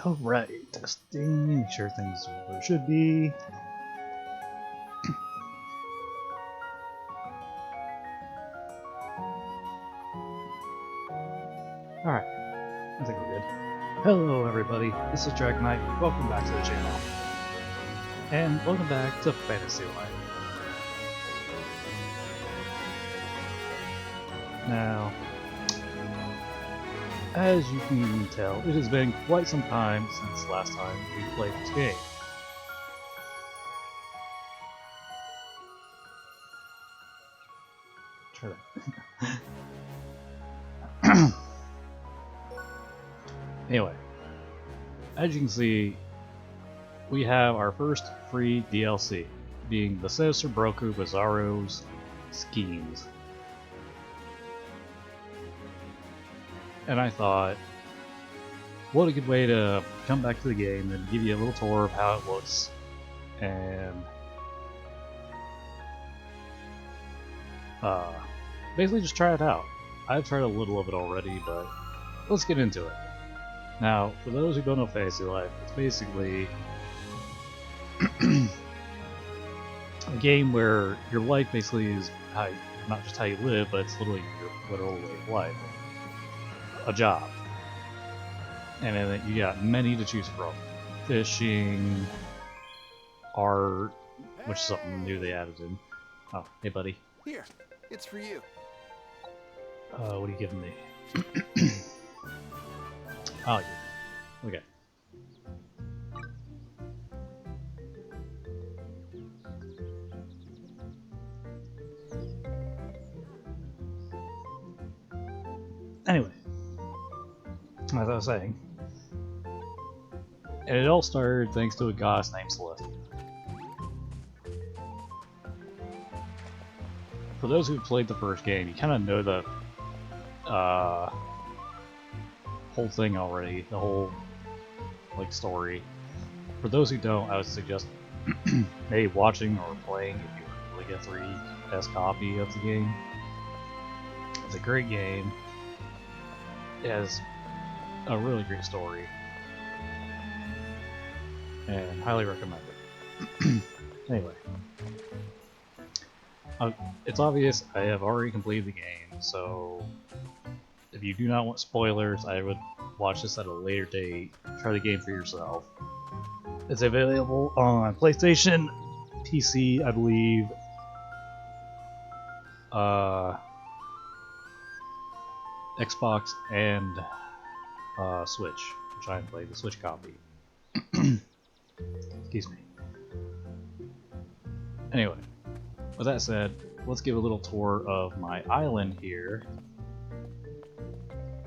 Alright, testing, make sure things are where it should be. Alright, I think we're good. Hello everybody, this is Drag Knight, welcome back to the channel. And welcome back to Fantasy Life. Now, as you can tell, it has been quite some time since last time we played this game. Try that. Anyway, as you can see, we have our first free DLC, being the Sinister Broku Bazario's Schemes. And I thought, what a good way to come back to the game and give you a little tour of how it looks, and basically just try it out. I've tried a little of it already, but let's get into it. Now, for those who don't know Fantasy Life, it's basically a game where your life basically is how, not just how you live, but it's literally your literal way of life. A job. And then you got many to choose from. Fishing, art, which is something new they added in. Oh, hey buddy. Here, it's for you. What are you giving me? Oh, yeah. Okay. Anyway, as I was saying, and it all started thanks to a goddess named Celestia. For those who played the first game, you kind of know the whole thing already, the whole story. For those who don't, I would suggest maybe watching or playing if you really get a 3S copy of the game. It's a great game. It has a really great story, and highly recommend it. Anyway, it's obvious I have already completed the game, so if you do not want spoilers, I would watch this at a later date. Try the game for yourself. It's available on PlayStation, PC, I believe, Xbox, and Switch, which I played the Switch copy. Excuse me. Anyway, with that said, let's give a little tour of my island here.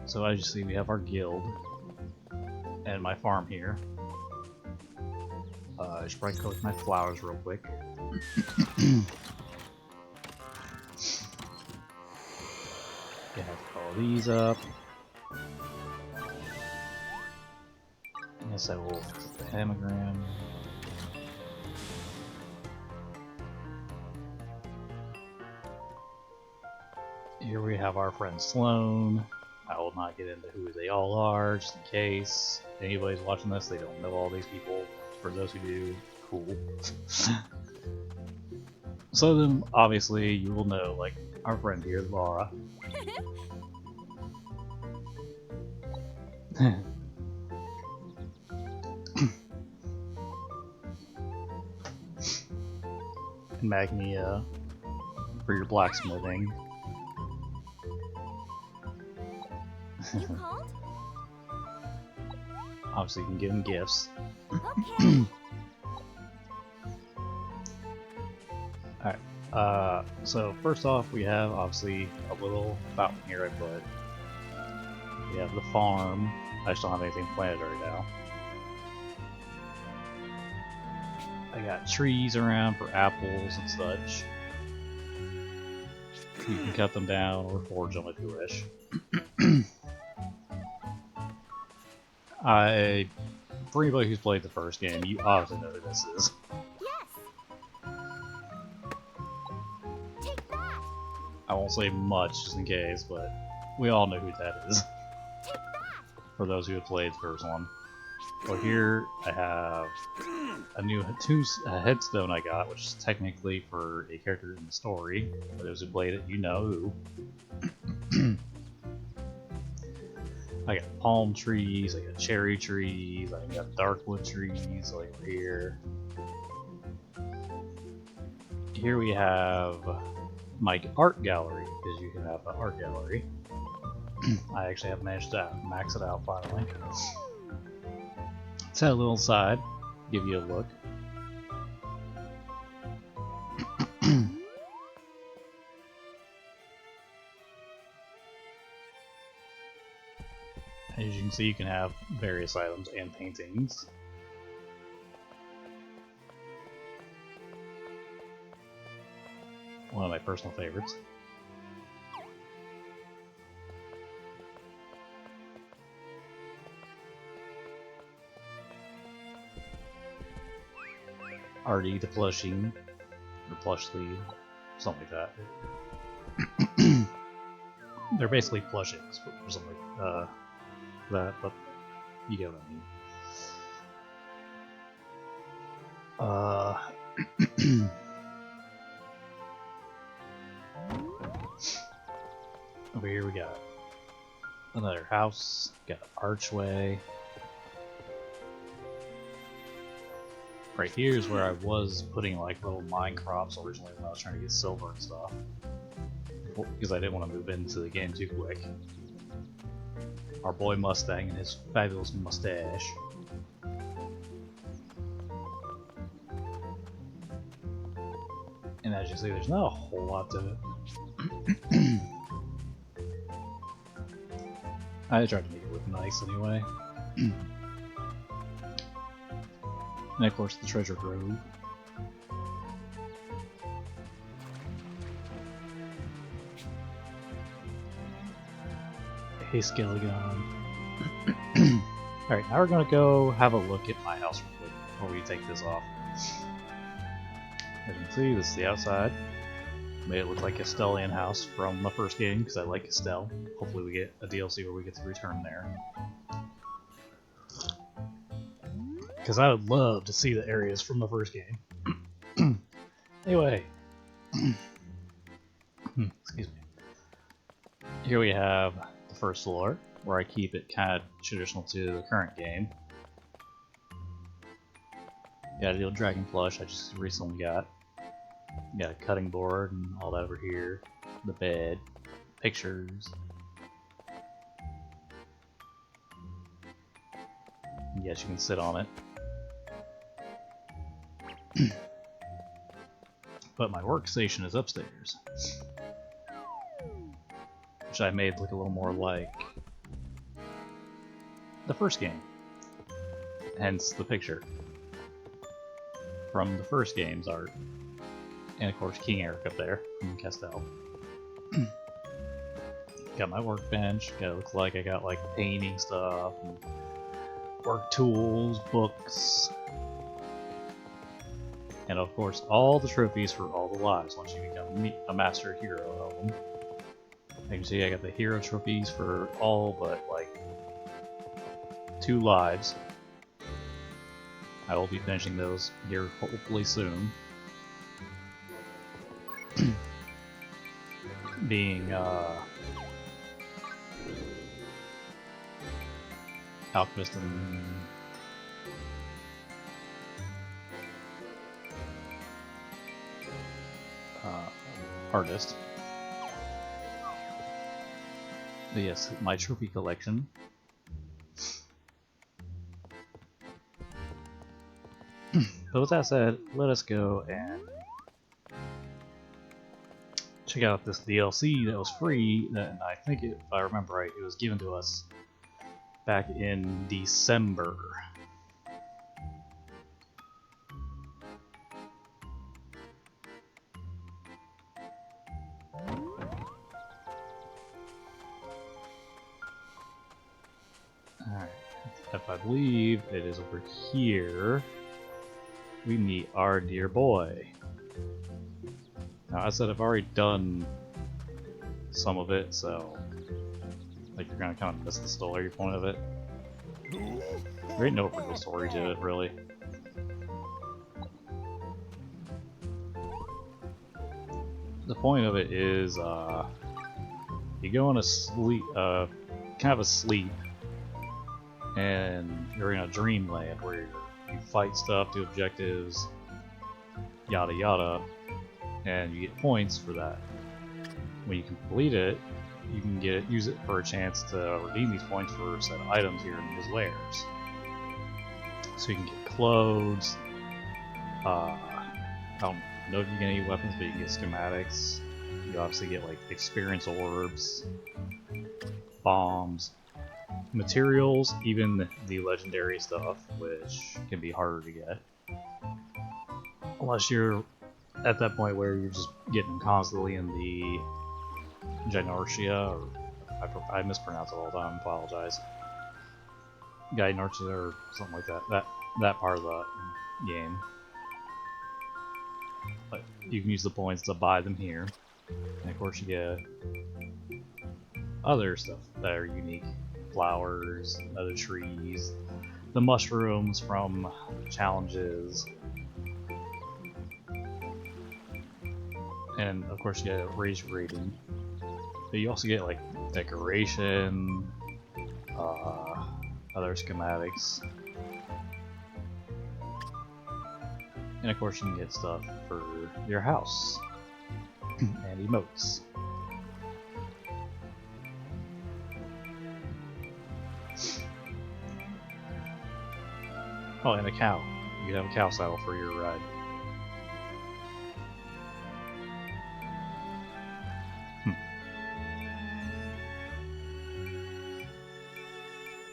So as you see, we have our guild and my farm here. I should probably collect my flowers real quick. I have to call these up. I guess I will put the hamagram. Here we have our friend Sloan. I will not get into who they all are, just in case anybody's watching this, they don't know all these people. For those who do, cool. So then, obviously, you will know, like, our friend here, Laura. And Magnia for your blacksmithing. Obviously, you can give them gifts. Okay. Alright, so first off, we have obviously a little fountain here I put. We have the farm. I just don't have anything planted right now. I got trees around for apples and such. You can cut them down or forge them if you wish. For anybody who's played the first game, you obviously know who this is. Yes. Take that. I won't say much just in case, but we all know who that is. Take that. For those who have played the first one. Well, here I have a new a headstone I got, which is technically for a character in the story. For those who played it, you know who. I got palm trees, I got cherry trees, I got darkwood trees like over here. Here we have my art gallery, because you can have an art gallery. I actually have managed to max it out finally. Let's head a little inside, give you a look. As you can see, you can have various items and paintings. One of my personal favorites. Artie the plushing, or plush sleeve, something like that. They're basically plushings or something like that, but you get what I mean. Over here we got another house, got an archway. Right here is where I was putting like little mine crops originally when I was trying to get silver and stuff. Because I didn't want to move into the game too quick. Our boy Mustang and his fabulous mustache. And as you see, there's not a whole lot to it. I tried to make it look nice anyway. And of course the treasure grove. Hey Skelegon. Alright, now we're gonna go have a look at my house real quick before we take this off. As you can see, this is the outside. Made it look like a Castellian house from the first game because I like Castell. Hopefully we get a DLC where we get to return there. Because I would love to see the areas from the first game. Anyway. Excuse me. Here we have the first floor, where I keep it kind of traditional to the current game. Got a little dragon plush I just recently got. Got a cutting board and all that over here. The bed. Pictures. Yes, you can sit on it. But my workstation is upstairs. Which I made look a little more like the first game. Hence the picture from the first game's art. And of course King Eric up there from Castell. Got my workbench, gotta look like I got like painting stuff, and work tools, books, and of course all the trophies for all the lives once you become a master hero of them. You can see I got the hero trophies for all but like 2 lives. I will be finishing those here hopefully soon. Being Alchemist and Artist. But yes, my trophy collection. But with that said, let us go and check out this DLC that was free, and I think, if I remember right, it was given to us back in December. Alright, if I believe it is over here, we meet our dear boy. Now, I said I've already done some of it, so like you're gonna kind of miss the story point of it. There ain't no real story to it, really. The point of it is, you go in a sleep, kind of a sleep, and you're in a dreamland where you fight stuff, do objectives, yada yada, and you get points for that. When you complete it, you can use it for a chance to redeem these points for a set of items here in his wares. So you can get clothes. I don't know if you get any weapons, but you can get schematics. You obviously get like experience orbs, bombs, materials, even the legendary stuff, which can be harder to get. Unless you're at that point where you're just getting them constantly in the Gynortia, or I mispronounce it all the time, I apologize. Gynortia or something like that. That part of the game. But you can use the points to buy them here. And of course you get other stuff that are unique. Flowers, other trees, the mushrooms from challenges. And of course you get a raise your rating. But you also get like decoration, other schematics. And of course you can get stuff for your house and emotes. Oh, and a cow. You can have a cow saddle for your ride.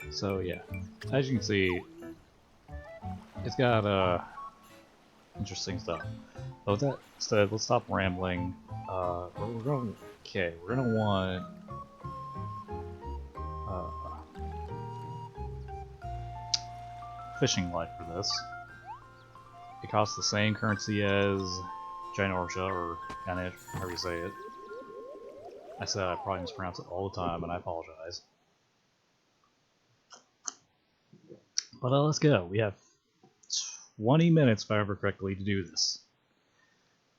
So yeah, as you can see, it's got interesting stuff. But with that said, let's stop rambling. We're going. Okay, we're gonna want fishing light for this. It costs the same currency as Gynortia, or Ganesh, however you say it. I said I probably mispronounce it all the time, and I apologize. But let's go. We have 20 minutes, if I remember correctly, to do this.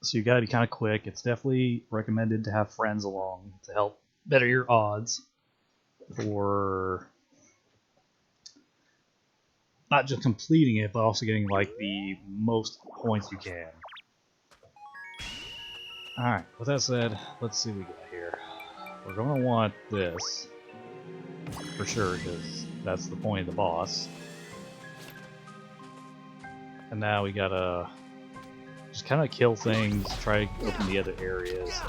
So you gotta be kind of quick. It's definitely recommended to have friends along to help better your odds for not just completing it, but also getting like the most points you can. Alright, with that said, let's see what we got here. We're gonna want this for sure, because that's the point of the boss. And now we gotta just kind of kill things, try to open the other areas.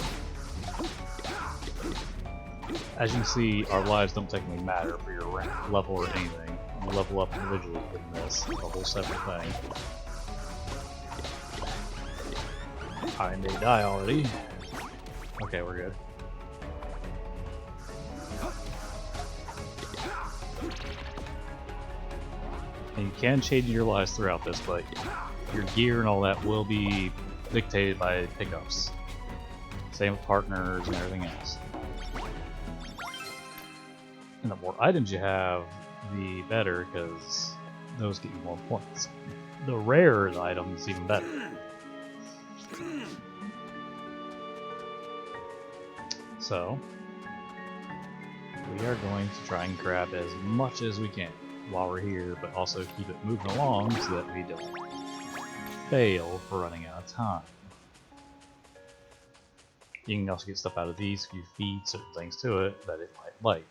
As you can see, our lives don't technically matter for your rank, level, or anything. You level up individually in this, a whole separate thing. I may die already. Okay, we're good. And you can change your lives throughout this, but your gear and all that will be dictated by pickups. Same with partners and everything else. And the more items you have, the better, because those get you more points. The rarer the items, even better. So, we are going to try and grab as much as we can while we're here, but also keep it moving along so that we don't fail for running out of time. You can also get stuff out of these if you feed certain things to it that it might like.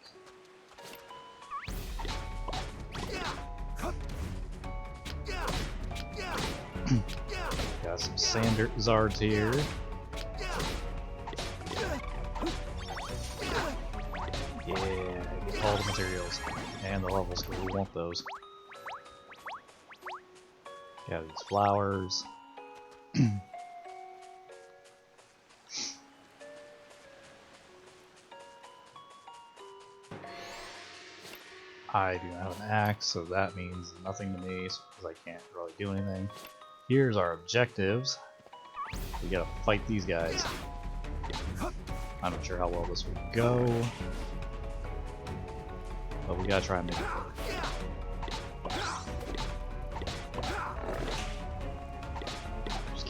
Got some Zards here. Yeah, get all the materials and the levels because we want those. Got these flowers. I do not have an axe, so that means nothing to me because I can't really do anything. Here's our objectives. We gotta fight these guys. I'm not sure how well this will go, but we gotta try and make it work.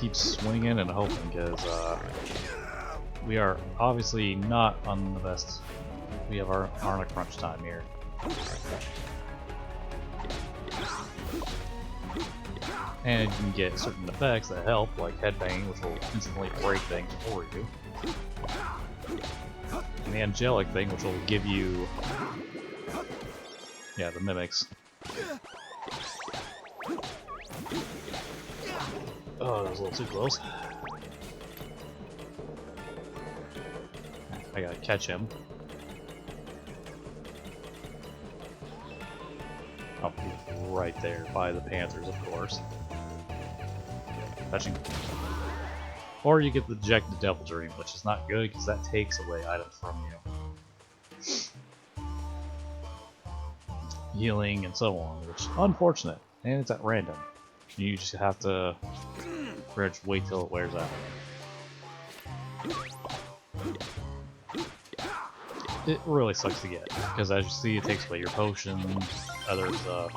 keep swinging and hoping, because we are obviously not on the best. We are on a crunch time here. And you can get certain effects that help, like headbanging, which will instantly break things for you. And the angelic thing, which will give you, yeah, the mimics. Oh, that was a little too close. I gotta catch him. Oh, he's right there by the Panthers, of course. Touching. Or you get the Ejected Devil Dream, which is not good because that takes away items from you. Healing and so on, which is unfortunate. And it's at random. You just have to pretty much wait till it wears out. It really sucks to get, because as you see, it takes away your potions, other stuff.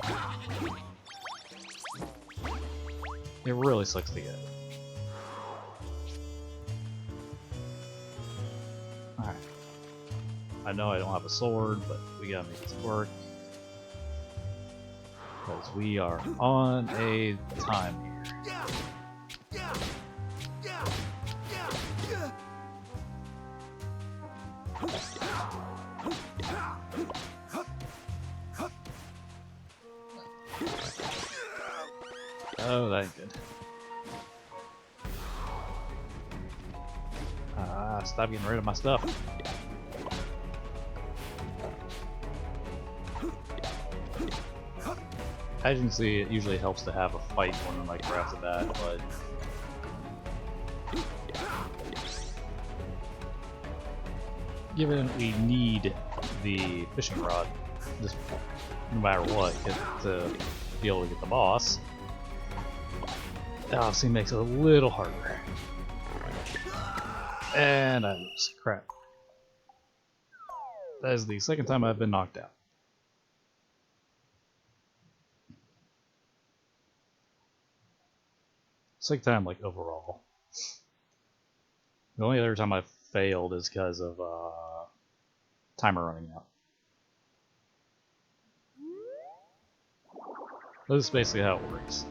It really sucks to get. Alright. I know I don't have a sword, but we gotta make this work. Because we are on a time here. Oh, that ain't good. Stop getting rid of my stuff. As you can see, it usually helps to have a fight one like right off the bat, but given we need the fishing rod, just no matter what, to be able to get the boss, that obviously makes it a little harder. And I lose. Crap. That is the second time I've been knocked out. Second time, like, overall. The only other time I've failed is because of timer running out. This is basically how it works.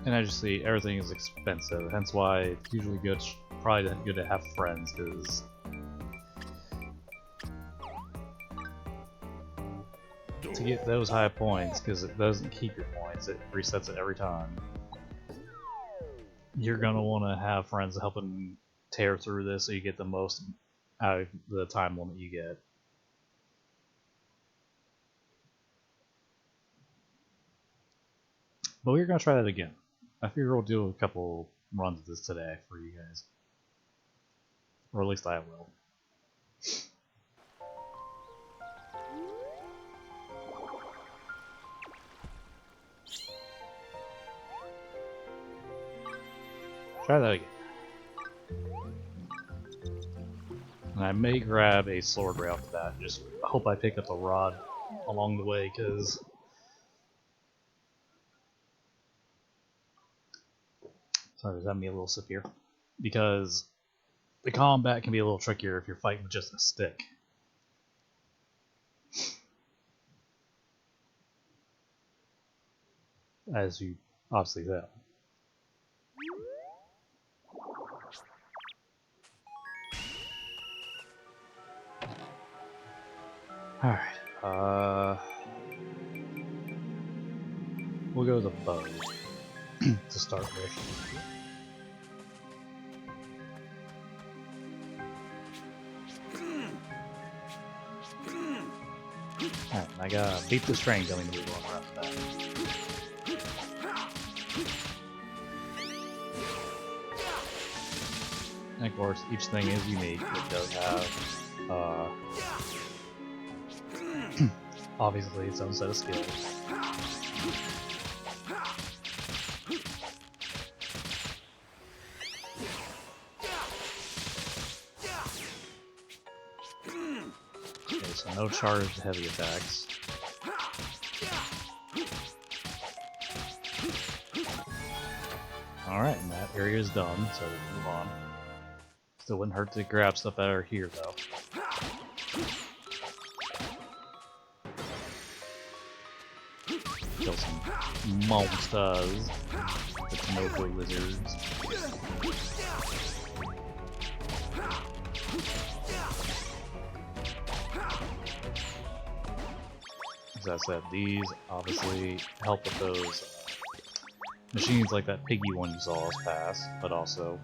And as you see, everything is expensive, hence why it's usually good, probably good to have friends, because to get those high points, because it doesn't keep your points, it resets it every time. You're gonna want to have friends helping tear through this so you get the most out of the time limit you get. But we're gonna try that again. I figure we'll do a couple runs of this today for you guys. Or at least I will. Try that again. And I may grab a sword right off the bat. Just hope I pick up a rod along the way, because sorry, just having me a little sip here. Because the combat can be a little trickier if you're fighting with just a stick. As you obviously know. Alright, we'll go with the bow to start with. Alright, I gotta beat this train coming to be going around that. And of course, each thing is unique. It does have obviously its own set of skills. Okay, so no charged heavy attacks. Alright, and that area is done, so we can move on. Still wouldn't hurt to grab stuff that are here, though. Kill some monsters. The Tomoko lizards. As I said, these obviously help with those machines like that piggy one you saw us pass, but also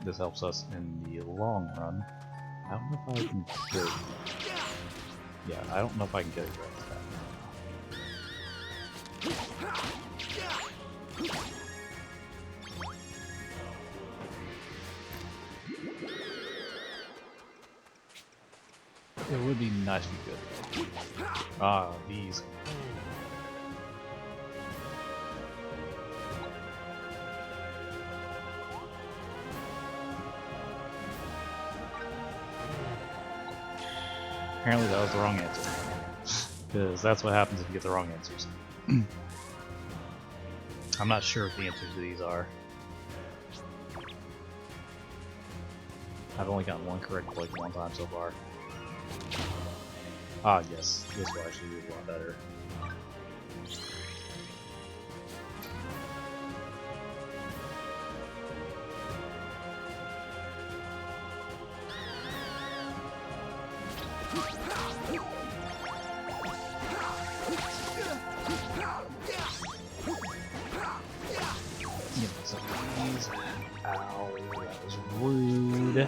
this helps us in the long run. I don't know if I can get it. Yeah, I don't know if I can get it right to that. It would be nice if you could. Ah, these. Apparently that was the wrong answer. Because that's what happens if you get the wrong answers. I'm not sure what the answers to these are. I've only gotten one correct like one time so far. Ah, yes, this will actually be a lot better. Give me some of these. Ow, that was rude.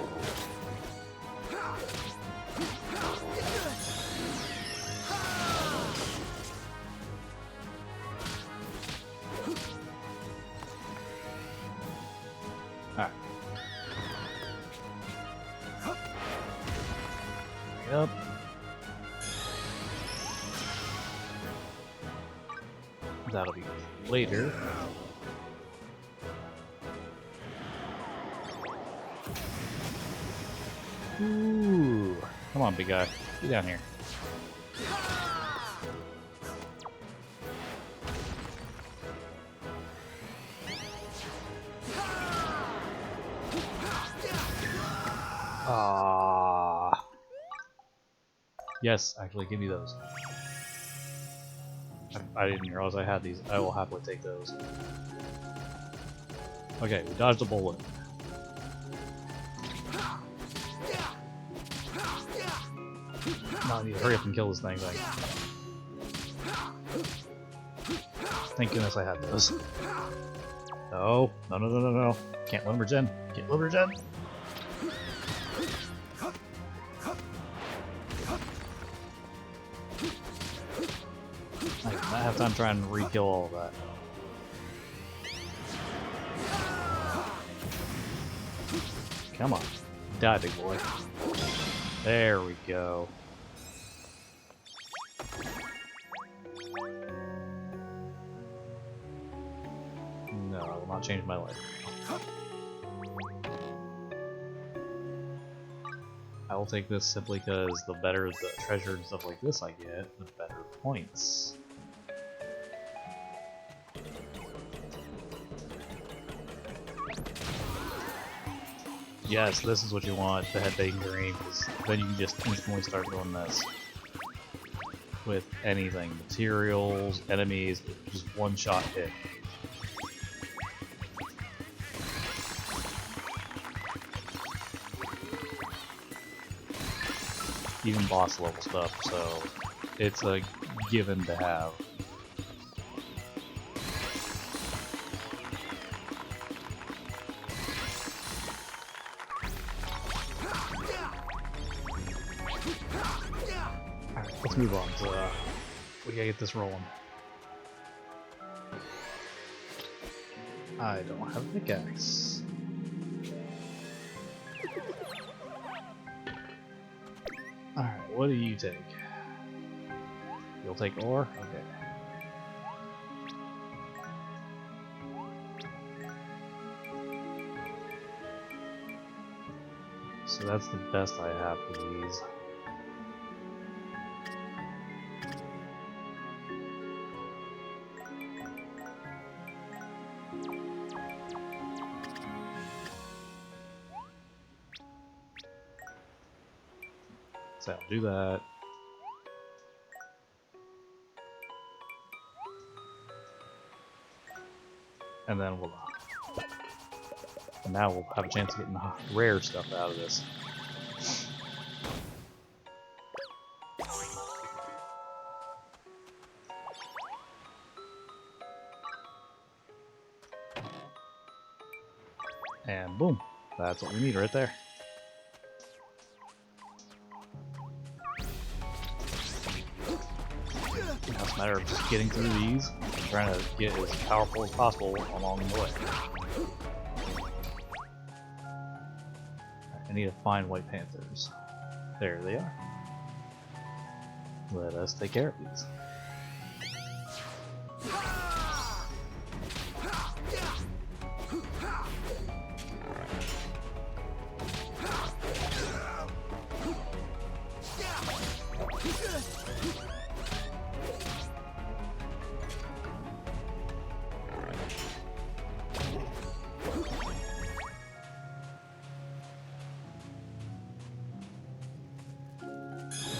Alright. Yep. That'll be later. Ooh. Come on, big guy. Get down here. Ah. Yes, actually, give me those. I didn't realize I had these. I will happily take those. Okay, we dodged a bullet. Now I need to hurry up and kill this thing. Thank goodness I had those. No, no, no, no, no, no. Can't let him regen. Can't let him regen. I did not have time trying to re-kill all of that. Come on. Die, big boy. There we go. No, I will not change my life. I will take this simply because the better the treasure and stuff like this I get, the better points. Yes, this is what you want, the head-banging green, because then you can just instantly start doing this. With anything. Materials, enemies, just one-shot hit. Even boss level stuff, so it's a given to have. Alright, let's move on. So, we gotta get this rolling. I don't have a pickaxe. Alright, what do you take? you'll take ore? Okay. So that's the best I have for these. So I'll do that. And then we'll... And now we'll have a chance of getting rare stuff out of this. And boom, that's what we need right there. Now it's a matter of just getting through these and trying to get as powerful as possible along the way. I need to find white panthers. There they are. Let us take care of these.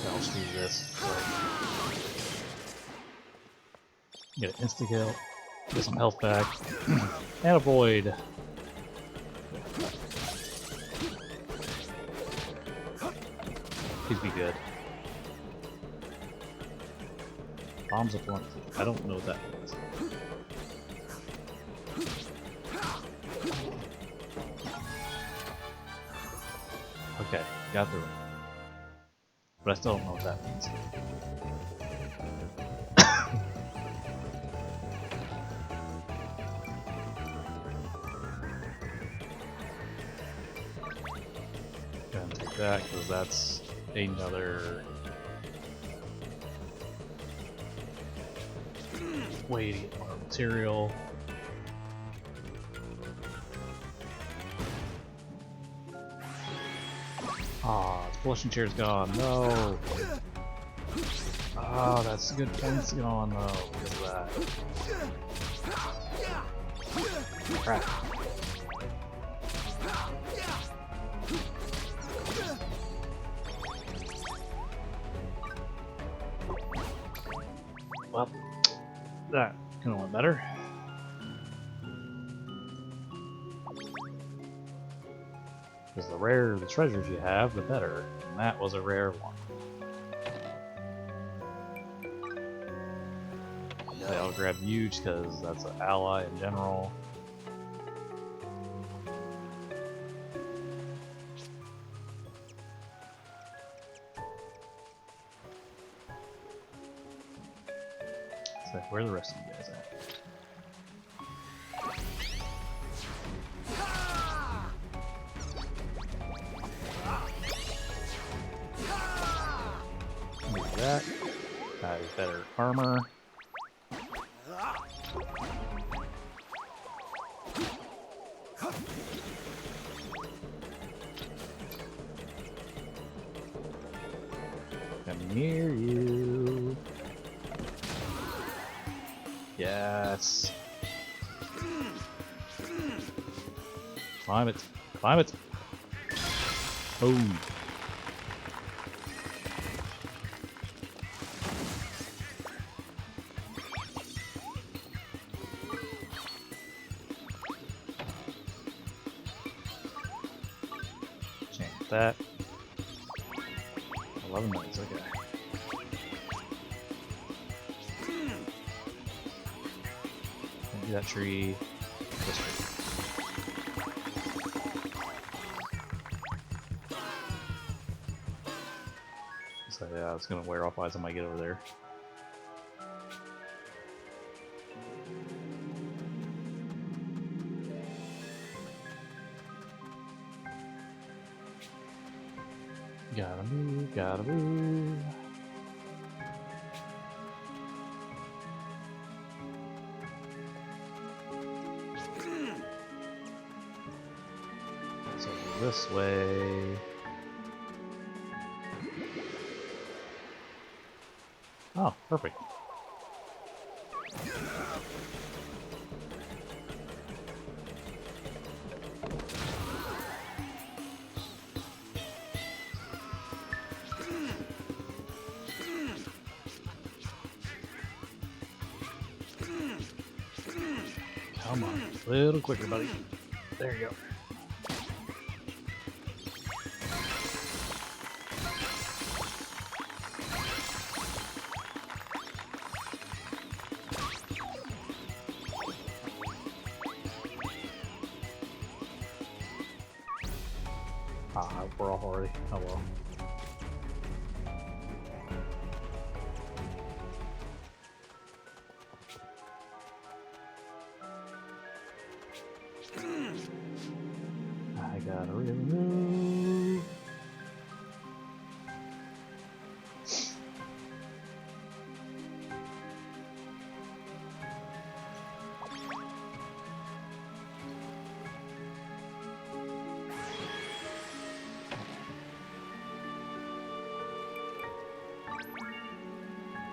I'll just do this. Get an insta kill, get some health back, and avoid. Please be good. Bombs of one. I don't know what that means. Okay, got through it. But I still don't know what that means. Gonna take that because that's another way to get more material. Ah, the flushing chair's gone. No. Ah, that's good points gone though because of that. Crap. Well, that kind of went better. Because the rarer the treasures you have, the better. And that was a rare one. Okay, I'll grab you because that's an ally in general. So where are the rest of you guys at? Need that. That is better armor. Come near you. Yes. Climb it. Climb it. Boom. Change that. 11 minutes, okay. Don't do that tree. This tree. So yeah, it's gonna wear off by the time I get over there. Gotta move, gotta move. this way. Oh, perfect. Come on, a little quicker, buddy. There you go. Ah, we're off already. Oh well. I gotta really move.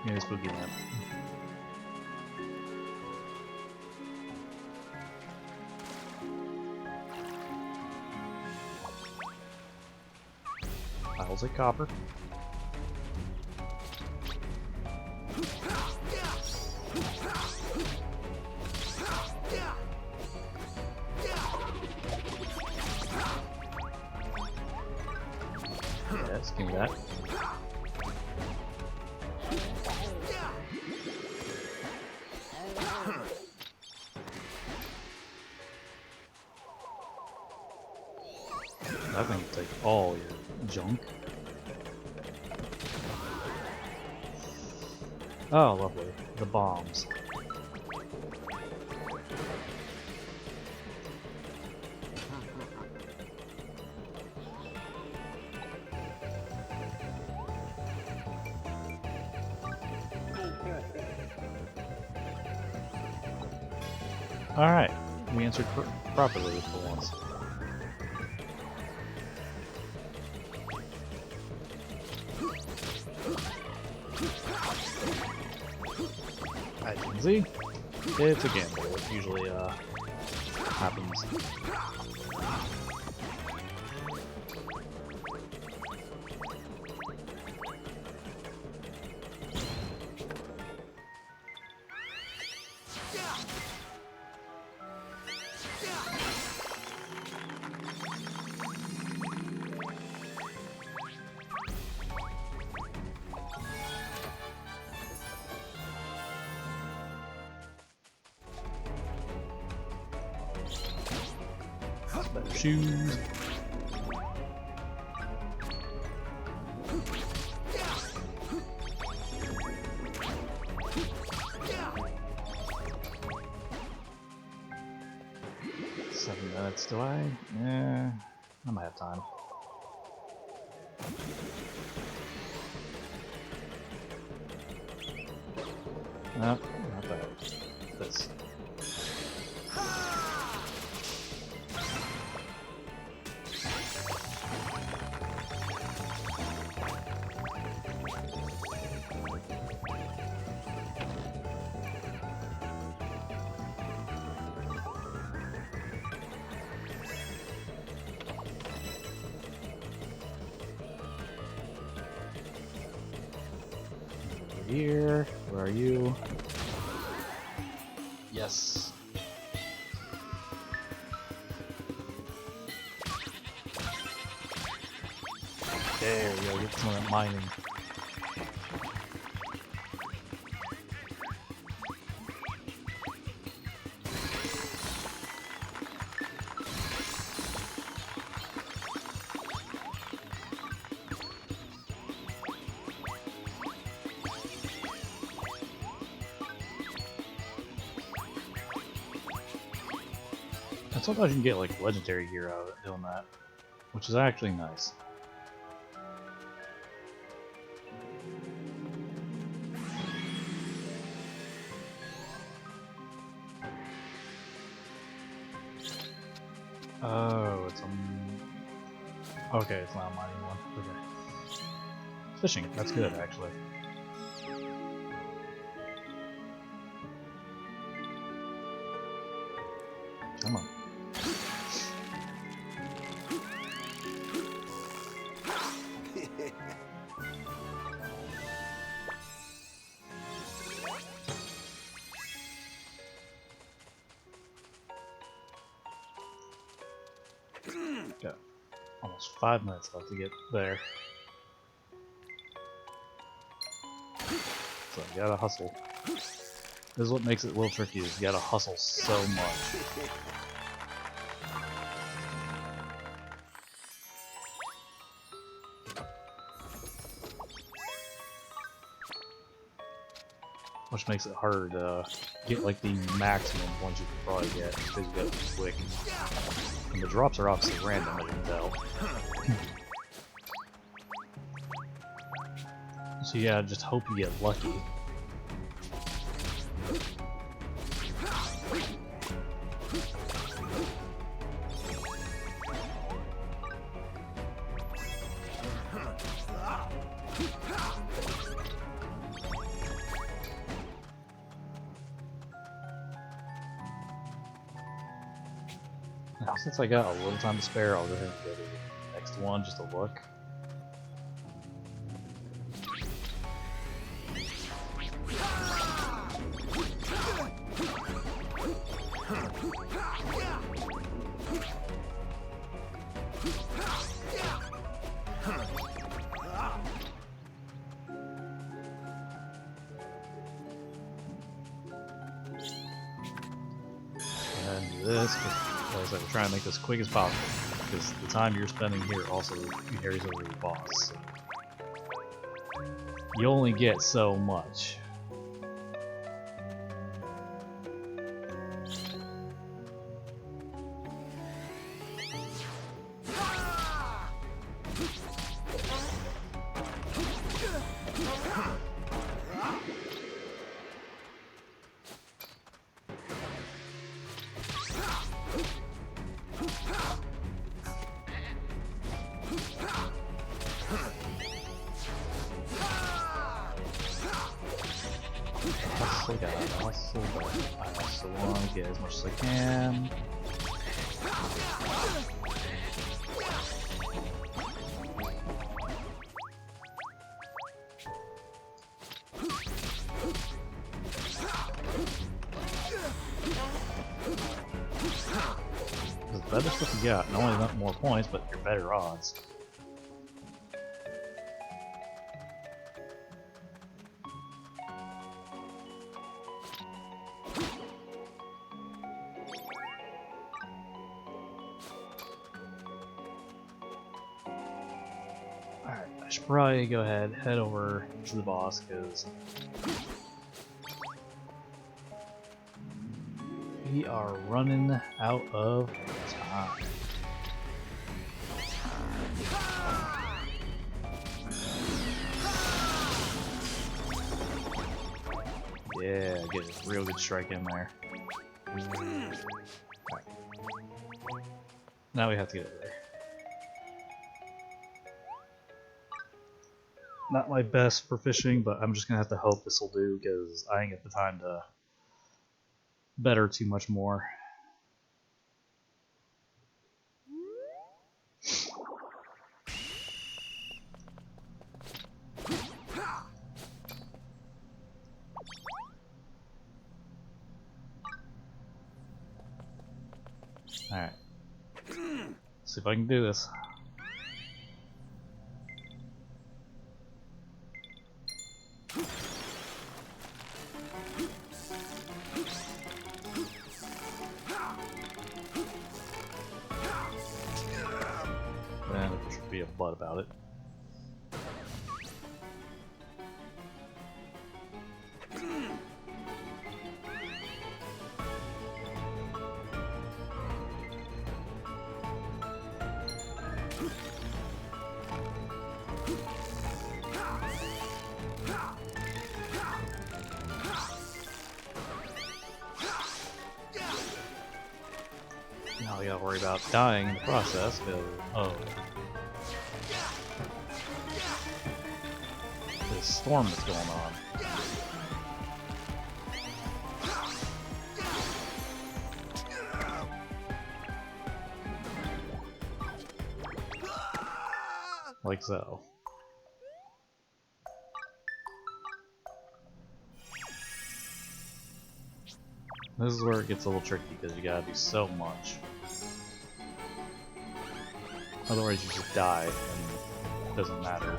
Yeah, spooky lamp. Piles of copper. Yes, give me that. That thing can take all your junk. Oh, lovely. The bombs. Alright, we answered properly for once. As you can see, it's a gamble. It usually happens. Better shoes. Minutes, do I? Yeah, I might have time. No, not that. This. Here, where are you? Yes. There we go, get some of that mining. And sometimes you can get like legendary gear out of it doing that, which is actually nice. Oh, it's Okay, it's not a mining one. Okay. Fishing, that's good actually. Come on. Got almost 5 minutes left to get there. So you gotta hustle. This is what makes it a little tricky, is you gotta hustle so much. Which makes it harder to get like the maximum points you can probably get, because you gotta be quick. And the drops are obviously random, as you can tell. So yeah, just hope you get lucky. Now, since I got a little time to spare, I'll go ahead and go to the next one just to look. And do this, but like I said, we're trying to make this quick as possible, because the time you're spending here also carries over to the boss. So you only get so much. I also want to get as much as I can. The better stuff you got, not only not more points, but your better odds. Alright, I should probably go ahead, head over to the boss, because we are running out of time. Yeah, get a real good strike in there. Right. Now we have to get over there. Not my best for fishing, but I'm just gonna have to hope this will do, because I ain't got the time to better too much more. Alright. See if I can do this. And there should be a flood about it. Now we gotta worry about dying in the process, because, oh. this storm that's going on. Like so. This is where it gets a little tricky because you gotta do so much. Otherwise you just die and it doesn't matter.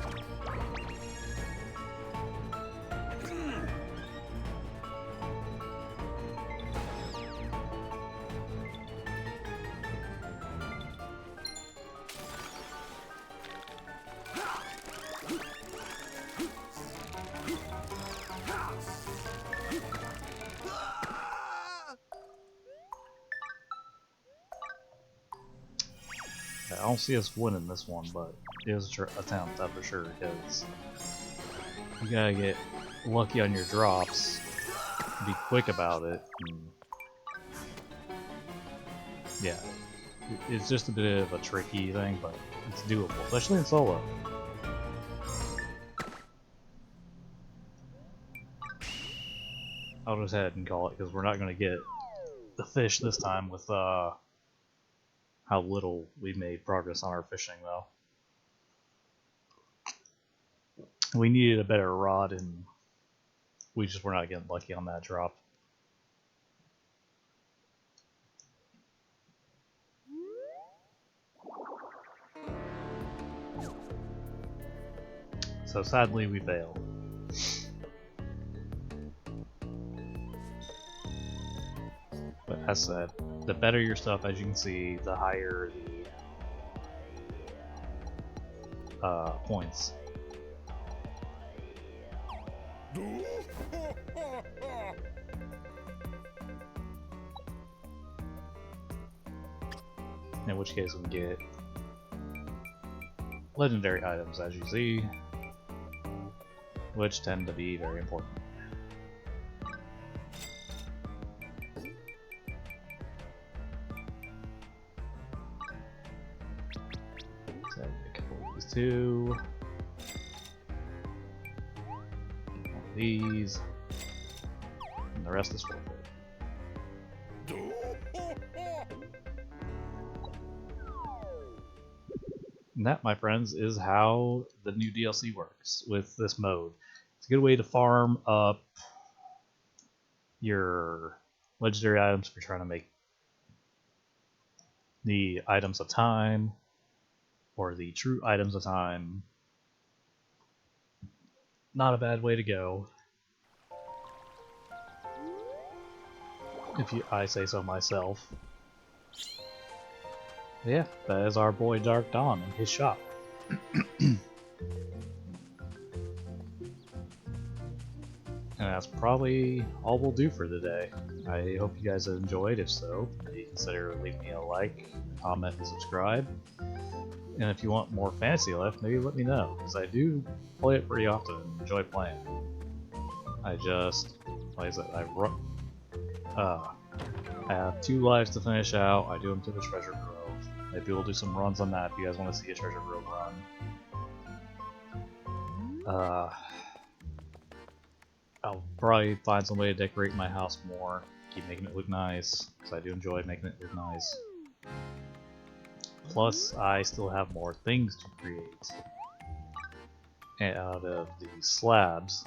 I don't see us winning this one, but it is a attempt, that for sure, because you gotta get lucky on your drops, be quick about it, and yeah, it's just a bit of a tricky thing, but it's doable, especially in solo. I'll just head and call it, because we're not going to get the fish this time with how little we made progress on our fishing, though. We needed a better rod, and we just were not getting lucky on that drop. So sadly, we failed. But as said, the better your stuff, as you can see, the higher the points. In which case we get legendary items, as you see, which tend to be very important. So a couple of these too. One of these. And the rest is worth it. And that, my friends, is how the new DLC works with this mode. It's a good way to farm up your legendary items if you're trying to make the items of time or the true items of time. Not a bad way to go, if I say so myself. Yeah, that is our boy Dark Dawn and his shop. And that's probably all we'll do for today. I hope you guys have enjoyed. If so, maybe consider leaving me a like, comment, and subscribe. And if you want more Fantasy Life, maybe let me know, because I do play it pretty often and enjoy playing. I just, like I said, I have 2 lives to finish out. I do them to the Treasure Grove. Maybe we'll do some runs on that if you guys want to see a Treasure Grove run. I'll probably find some way to decorate my house more, keep making it look nice, because I do enjoy making it look nice. Plus, I still have more things to create. And out of the slabs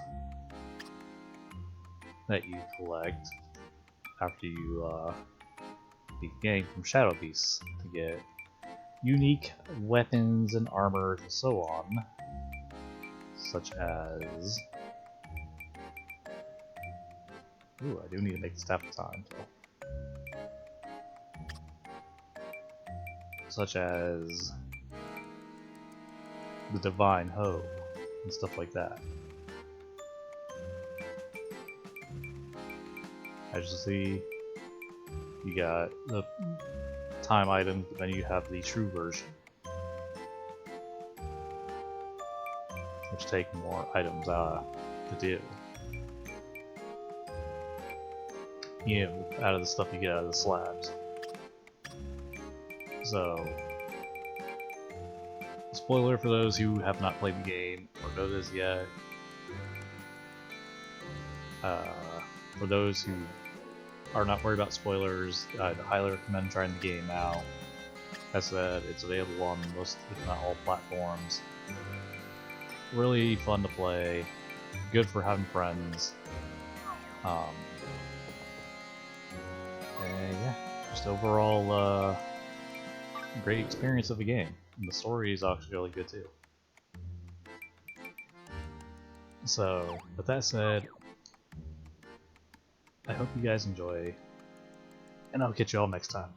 that you collect after you beat the game from Shadow Beasts to get unique weapons and armor and so on, such as... Ooh, I do need to make the staff of time, so. Such as the Divine Hoe and stuff like that. As you see, you got the time item, but then you have the true version, which take more items to do. You know, out of the stuff you get out of the slabs. So, spoiler for those who have not played the game or know this yet, For those who are not worried about spoilers, I'd highly recommend trying the game out. As said, it's available on most, if not all, platforms. Really fun to play, good for having friends. And yeah, just overall great experience of the game. And the story is actually really good too. So, with that said, I hope you guys enjoy, and I'll catch you all next time.